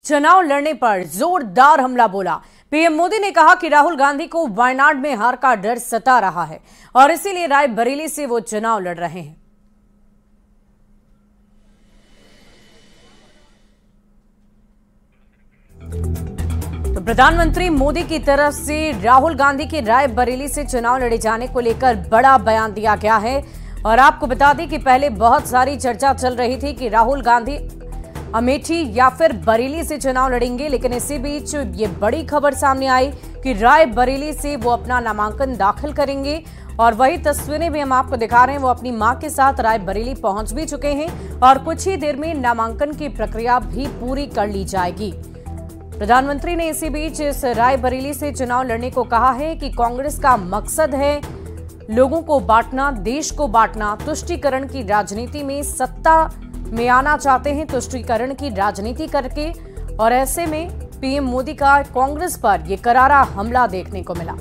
चुनाव लड़ने पर जोरदार हमला बोला। पीएम मोदी ने कहा कि राहुल गांधी को वायनाड में हार का डर सता रहा है और इसीलिए रायबरेली से वो चुनाव लड़ रहे हैं। तो प्रधानमंत्री मोदी की तरफ से राहुल गांधी के रायबरेली से चुनाव लड़े जाने को लेकर बड़ा बयान दिया गया है। और आपको बता दें कि पहले बहुत सारी चर्चा चल रही थी कि राहुल गांधी अमेठी या फिर बरेली से चुनाव लड़ेंगे, लेकिन इसी बीच ये बड़ी खबर सामने आई कि रायबरेली से वो अपना नामांकन दाखिल करेंगे। और वही तस्वीरें भी हम आपको दिखा रहे हैं, वो अपनी मां के साथ रायबरेली पहुंच भी चुके हैं और कुछ ही देर में नामांकन की प्रक्रिया भी पूरी कर ली जाएगी। प्रधानमंत्री ने इसी बीच इस रायबरेली से चुनाव लड़ने को कहा है कि कांग्रेस का मकसद है लोगों को बांटना, देश को बांटना, तुष्टीकरण की राजनीति में सत्ता में आना चाहते हैं, तुष्टीकरण की राजनीति करके। और ऐसे में पीएम मोदी का कांग्रेस पर यह करारा हमला देखने को मिला।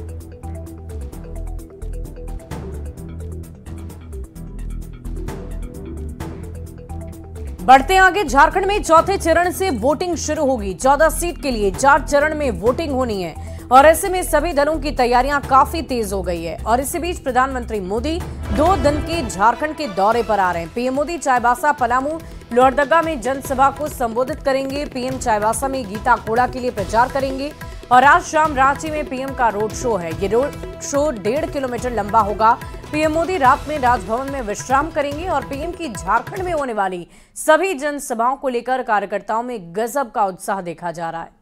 बढ़ते आगे, झारखंड में चौथे चरण से वोटिंग शुरू होगी। 14 सीट के लिए 4 चरण में वोटिंग होनी है और ऐसे में सभी दलों की तैयारियां काफी तेज हो गई है। और इसी बीच प्रधानमंत्री मोदी 2 दिन के झारखंड के दौरे पर आ रहे हैं। पीएम मोदी चाईबासा, पलामू, लोहरदगा में जनसभा को संबोधित करेंगे। पीएम चाईबासा में गीता कोड़ा के लिए प्रचार करेंगे और आज शाम रांची में पीएम का रोड शो है। ये रोड शो 1.5 किलोमीटर लंबा होगा। पीएम मोदी रात में राजभवन में विश्राम करेंगे और पीएम की झारखंड में होने वाली सभी जनसभाओं को लेकर कार्यकर्ताओं में गजब का उत्साह देखा जा रहा है।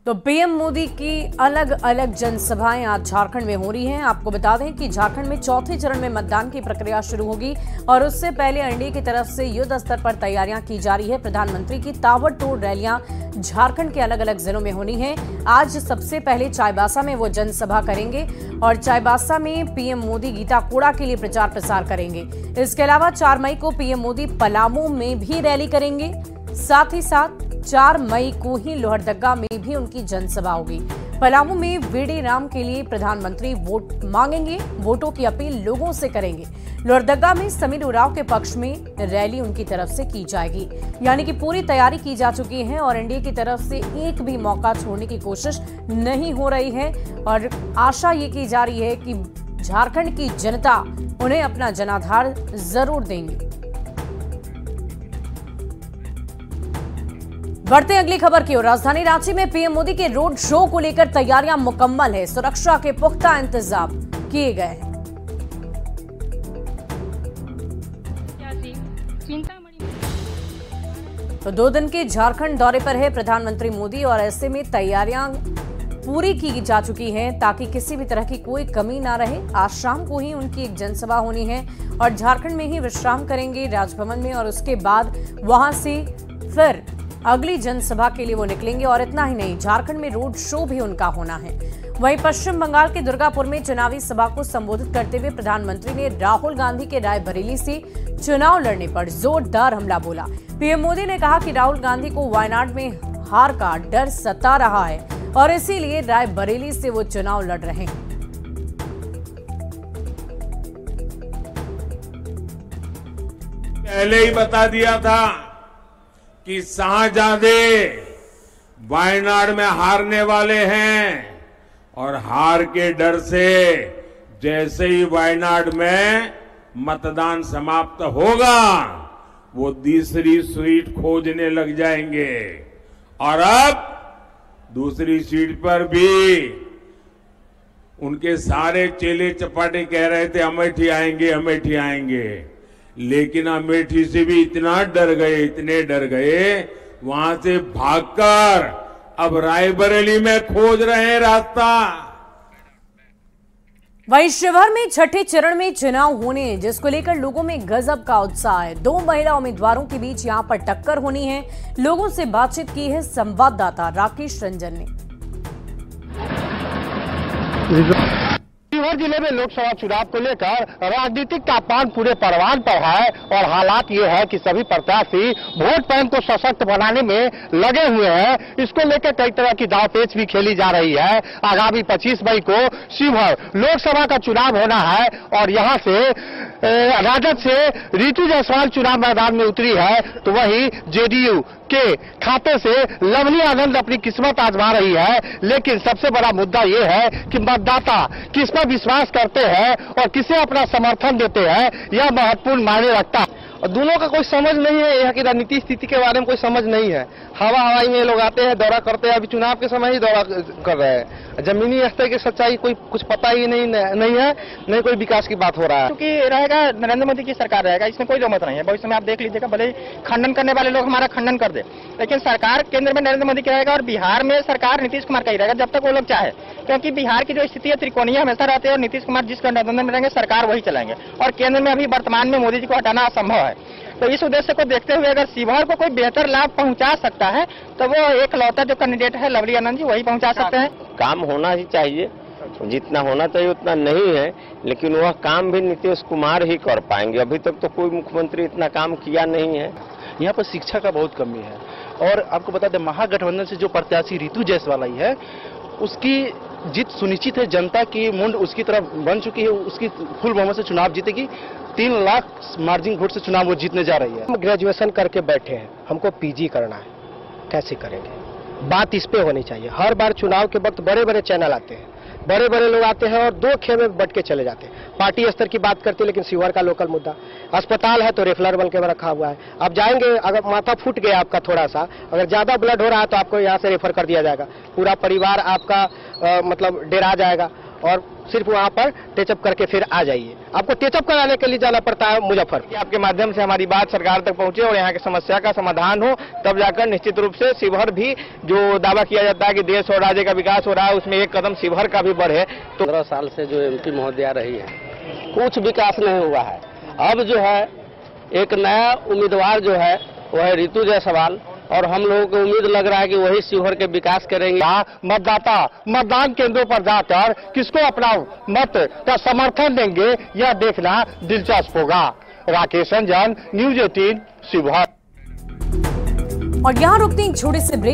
तो पीएम मोदी की अलग अलग जनसभाएं आज झारखंड में हो रही हैं। आपको बता दें कि झारखंड में चौथे चरण में मतदान की प्रक्रिया शुरू होगी और उससे पहले एनडीए की तरफ से युद्ध स्तर पर तैयारियां की जा रही है। प्रधानमंत्री की ताबड़तोड़ रैलियां झारखंड के अलग अलग जिलों में होनी है। आज सबसे पहले चाईबासा में वो जनसभा करेंगे और चाईबासा में पीएम मोदी गीता कोड़ा के लिए प्रचार प्रसार करेंगे। इसके अलावा 4 मई को पीएम मोदी पलामू में भी रैली करेंगे। साथ ही साथ 4 मई को ही लोहरदगा में भी उनकी जनसभा होगी। पलामू में वीडी राम के लिए प्रधानमंत्री वोट मांगेंगे, वोटों की अपील लोगों से करेंगे। लोहरदगा में समीर उरांव के पक्ष में रैली उनकी तरफ से की जाएगी। यानी कि पूरी तैयारी की जा चुकी है और एनडीए की तरफ से एक भी मौका छोड़ने की कोशिश नहीं हो रही है। और आशा ये की जा रही है कि झारखंड की जनता उन्हें अपना जनाधार जरूर देंगे। बढ़ते अगली खबर की ओर। राजधानी रांची में पीएम मोदी के रोड शो को लेकर तैयारियां मुकम्मल है। सुरक्षा के पुख्ता इंतजाम किए गए हैं। तो 2 दिन के झारखंड दौरे पर है प्रधानमंत्री मोदी और ऐसे में तैयारियां पूरी की जा चुकी हैं ताकि किसी भी तरह की कोई कमी ना रहे। आज शाम को ही उनकी एक जनसभा होनी है और झारखंड में ही विश्राम करेंगे राजभवन में और उसके बाद वहां से फिर अगली जनसभा के लिए वो निकलेंगे। और इतना ही नहीं, झारखंड में रोड शो भी उनका होना है। वहीं पश्चिम बंगाल के दुर्गापुर में चुनावी सभा को संबोधित करते हुए प्रधानमंत्री ने राहुल गांधी के रायबरेली से चुनाव लड़ने पर जोरदार हमला बोला। पीएम मोदी ने कहा कि राहुल गांधी को वायनाड में हार का डर सता रहा है और इसीलिए रायबरेली से वो चुनाव लड़ रहे हैं। पहले ही बता दिया था कि शाहजादे वायनाड में हारने वाले हैं और हार के डर से जैसे ही वायनाड में मतदान समाप्त होगा वो दूसरी सीट खोजने लग जाएंगे। और अब दूसरी सीट पर भी उनके सारे चेले चपाटे कह रहे थे अमेठी आएंगे, अमेठी आएंगे, लेकिन अमेठी से भी इतना डर गए, इतने डर गए, वहां से भागकर अब रायबरेली में खोज रहे हैं रास्ता। वहीं शिवहर में छठे चरण में चुनाव होने हैं, जिसको लेकर लोगों में गजब का उत्साह है। 2 महिला उम्मीदवारों के बीच यहां पर टक्कर होनी है। लोगों से बातचीत की है संवाददाता राकेश रंजन ने। शिवहर जिले में लोकसभा चुनाव को लेकर राजनीतिक तापमान पूरे परवान पर है और हालात ये है कि सभी प्रत्याशी वोट बैंक को सशक्त बनाने में लगे हुए हैं। इसको लेकर कई तरह की दांवपेच भी खेली जा रही है। आगामी 25 मई को शिवहर लोकसभा का चुनाव होना है और यहाँ से राजद से रितु जायसवाल चुनाव मैदान में उतरी है, तो वहीं जेडीयू के खाते से लवली आनंद अपनी किस्मत आजमा रही है। लेकिन सबसे बड़ा मुद्दा ये है कि मतदाता किस पर विश्वास करते हैं और किसे अपना समर्थन देते हैं, यह महत्वपूर्ण मायने रखता है। और दोनों का कोई समझ नहीं है, यहाँ की राजनीतिक स्थिति के बारे में कोई समझ नहीं है। हवाई में लोग आते हैं, दौरा करते हैं, अभी चुनाव के समय ही दौरा कर रहे हैं। जमीनी स्तर की सच्चाई कोई कुछ पता ही नहीं है, नहीं कोई विकास की बात हो रहा है। क्योंकि रहेगा नरेंद्र मोदी की सरकार रहेगा, इसमें कोई जमत नहीं है। भविष्य में आप देख लीजिएगा, भले ही खंडन करने वाले लोग हमारा खंडन कर दे, लेकिन सरकार केंद्र में नरेंद्र मोदी की रहेगा और बिहार में सरकार नीतीश कुमार का ही रहेगा, जब तक वो लोग चाहे। क्योंकि बिहार की जो स्थिति है त्रिकोणीय हमेशा रहती है और नीतीश कुमार जिस गठबंधन में रहेंगे सरकार वही चलाएंगे और केंद्र में अभी वर्तमान में मोदी जी को हटाना असंभव है। तो इस उद्देश्य को देखते हुए अगर शिवहर को कोई बेहतर लाभ पहुंचा सकता है तो वो एक लौता जो कैंडिडेट है लवली आनंद जी वही पहुंचा सकते हैं। काम होना ही चाहिए, जितना होना चाहिए उतना नहीं है, लेकिन वह काम भी नीतीश कुमार ही कर पाएंगे। अभी तक तो कोई मुख्यमंत्री इतना काम किया नहीं है। यहाँ पर शिक्षा का बहुत कमी है और आपको बता दें महागठबंधन से जो प्रत्याशी रितु जायसवाल आई है उसकी जीत सुनिश्चित है। जनता की मुंड उसकी तरफ बन चुकी है, उसकी फुल बहुमत से चुनाव जीतेगी। 3 लाख मार्जिन वोट से चुनाव वो जीतने जा रही है। हम ग्रेजुएशन करके बैठे हैं, हमको पीजी करना है, कैसे करेंगे? बात इस पे होनी चाहिए। हर बार चुनाव के वक्त बड़े बड़े चैनल आते हैं, बड़े बड़े लोग आते हैं और 2 खेल में बट के चले जाते हैं। पार्टी स्तर की बात करते हैं, लेकिन शिवहर का लोकल मुद्दा अस्पताल है तो रेफलर बन के रखा हुआ है। आप जाएंगे, अगर माथा फूट गया आपका थोड़ा सा, अगर ज्यादा ब्लड हो रहा है तो आपको यहाँ से रेफर कर दिया जाएगा। पूरा परिवार आपका मतलब डेरा जाएगा और सिर्फ वहाँ पर टेचअप करके फिर आ जाइए। आपको टेचअप कराने के लिए जाना पड़ता है मुजफ्फरपुर। आपके माध्यम से हमारी बात सरकार तक पहुंचे और यहाँ की समस्या का समाधान हो, तब जाकर निश्चित रूप से शिवहर भी जो दावा किया जाता है कि देश और राज्य का विकास हो रहा है उसमें एक कदम शिवहर का भी बढ़े। तो 15 साल से जो एमपी महोदया रही है कुछ विकास नहीं हुआ है। अब जो है एक नया उम्मीदवार जो है वह है रितु जायसवाल और हम लोगों को उम्मीद लग रहा है कि वही शिवहर के विकास करेंगे। मतदाता मतदान केंद्रों पर जाकर किसको अपना मत का समर्थन देंगे यह देखना दिलचस्प होगा। राकेश रंजन, न्यूज 18 शिवहर। और यहाँ रुकते हैं एक छोटे से ब्रेक।